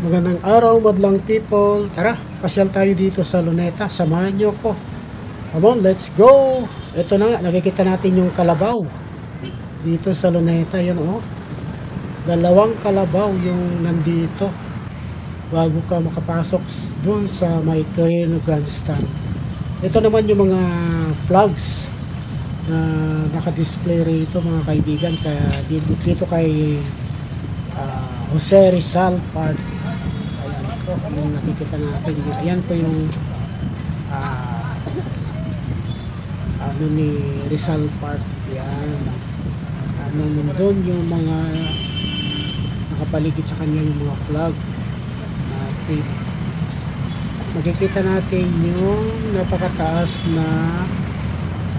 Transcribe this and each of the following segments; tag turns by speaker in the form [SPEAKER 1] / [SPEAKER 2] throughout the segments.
[SPEAKER 1] Magandang araw, madlang people. Tara, pasyal tayo dito sa Luneta. Samahan niyo ko. Come on, let's go. Ito na, nakikita natin yung kalabaw dito sa Luneta. Yan oh. Dalawang kalabaw yung nandito bago ka makapasok dun sa may Carino Grandstand. Ito naman yung mga flags na naka-display rito mga kaibigan. Kaya dito kay Jose Rizal Park. Yung nakikita natin, ayan po yung ano ni Rizal Park. Yan, nandun yung mga nakapaligid sa kanya, yung mga flag natin. Makikita natin yung napakataas na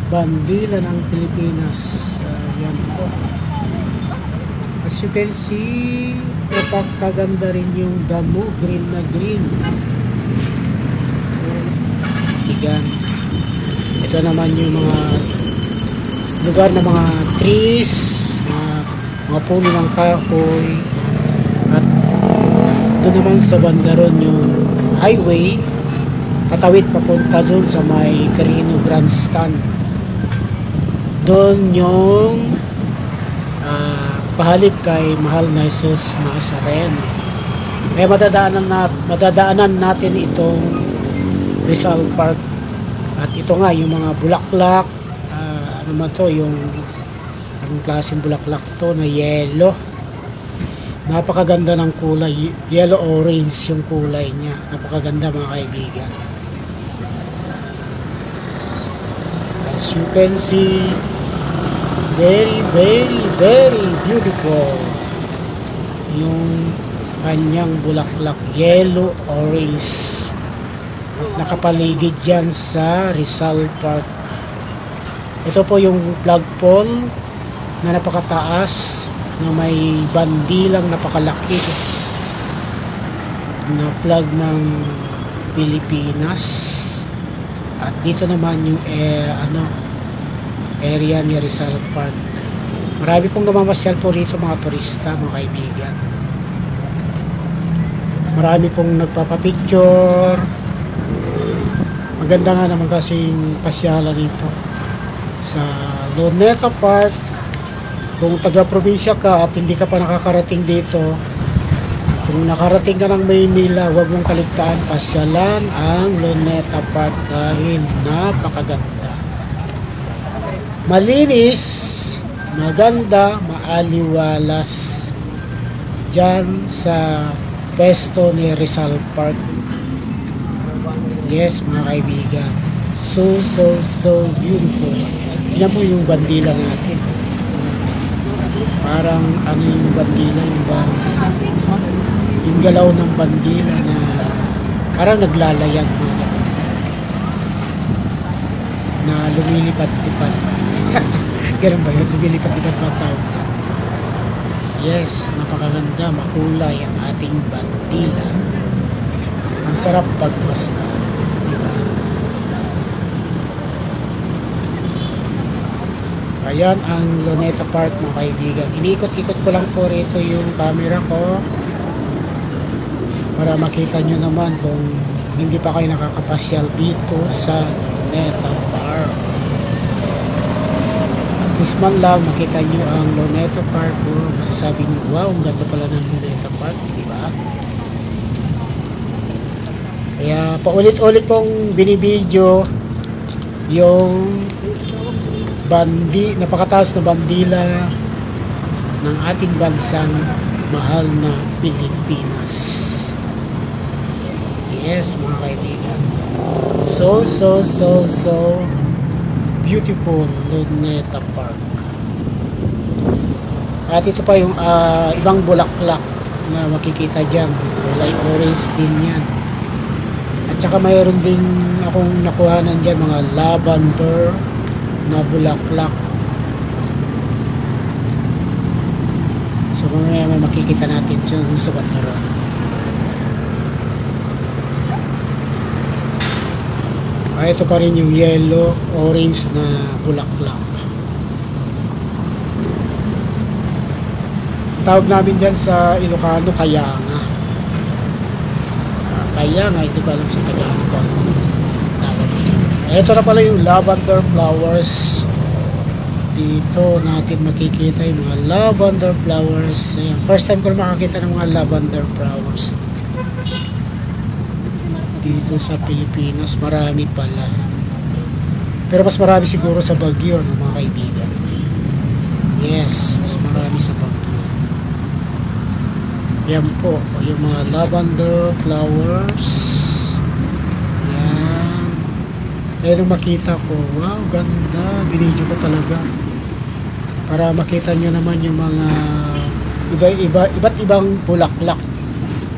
[SPEAKER 1] bandila ng Pilipinas. Yan po. As you can see, napakaganda rin yung damo, green na green. So, tigan. Ito naman yung mga lugar na mga trees, mga puno ng kahoy. At doon naman sa bandaron yung highway, tatawid papunta doon sa may Carino Grandstand. Doon yung pahalik kay mahal na Jesus Nazareno. Kaya madadaanan natin itong Rizal Park. At ito nga yung mga bulaklak, ano man to, yung anong klaseng bulaklak to na yellow. Napakaganda ng kulay, yellow orange yung kulay niya. Napakaganda mga kaibigan. As you can see, very beautiful yung kanyang bulaklak, yellow orange, at nakapaligid dyan sa Rizal Park. Ito po yung flagpole na napakataas na may bandilang napakalaki na flag ng Pilipinas. At dito naman yung area ni Rizal Park. Marami pong namamasyal po rito mga turista, mga kaibigan. Marami pong nagpapapicture. Maganda nga naman kasing pasyalan rito sa Luneta Park. Kung taga-probinsya ka at hindi ka pa nakakarating dito, kung nakarating ka ng Maynila, huwag mong kaligtaan pasyalan ang Luneta Park dahil napakaganda. Malinis, maganda, maaliwalas dyan sa pwesto ni Rizal Park. Yes mga kaibigan, so beautiful. Yan po yung bandila natin. Parang ano yung bandila, yung galaw ng bandila na parang naglalayag na lumilipad-lipad. Ganun ba yun? Lumilipad-lipad mga tao. Yes, napakaganda, makulay ang ating bandila. Ang sarap pagmasdan, diba? Ayan ang Luneta Park mga kaibigan. Inikot-ikot ko lang po rito yung camera ko para makita nyo naman kung hindi pa kayo nakakapasyal dito sa Luneta Park. At man lang makita nyo ang Luneta Park, masasabi nyo, wow, ang ganda pala ng Luneta Park, diba? Kaya paulit-ulit kong binibidyo yung napakataas na bandila ng ating bansang mahal na Pilipinas. Yes mga kaibigan, so beautiful Luneta Park. At ito pa yung ibang bulaklak na makikita dyan, kulay orange din yan. At saka mayroon din akong nakuhanan dyan mga lavender na bulaklak. So mamaya may makikita natin dyan sa bandaron. Ito pa rin yung yellow, orange na bulaklak. Tawag namin dyan sa Ilocano, kayanga. Kaya nga, hindi ko alam sa Tagalog ko ano tawag dito. Ito na pala yung lavender flowers. Dito natin makikita yung mga lavender flowers. Ayan, first time ko makakita ng mga lavender flowers dito sa Pilipinas. Marami pala, pero mas marami siguro sa Baguio, no, mga kaibigan. Yes, mas marami sa Baguio. Yan po yung mga lavender flowers. Yan. Ayan yung makita ko. Wow, ganda. Binidyo ko talaga para makita nyo naman yung mga iba't ibang bulaklak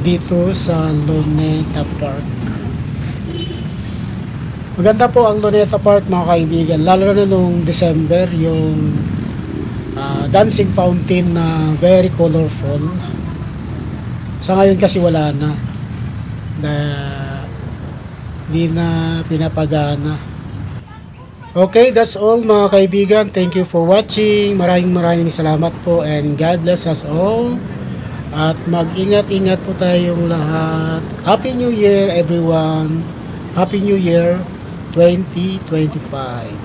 [SPEAKER 1] dito sa Luneta Park. Maganda po ang Luneta Park, mga kaibigan, lalo na nung December, yung dancing fountain na very colorful. Sa ngayon kasi wala na di na pinapagana. Okay, that's all mga kaibigan. Thank you for watching. Maraming salamat po, and God bless us all. At mag-ingat-ingat po tayong lahat. Happy New Year everyone. Happy New Year 2025.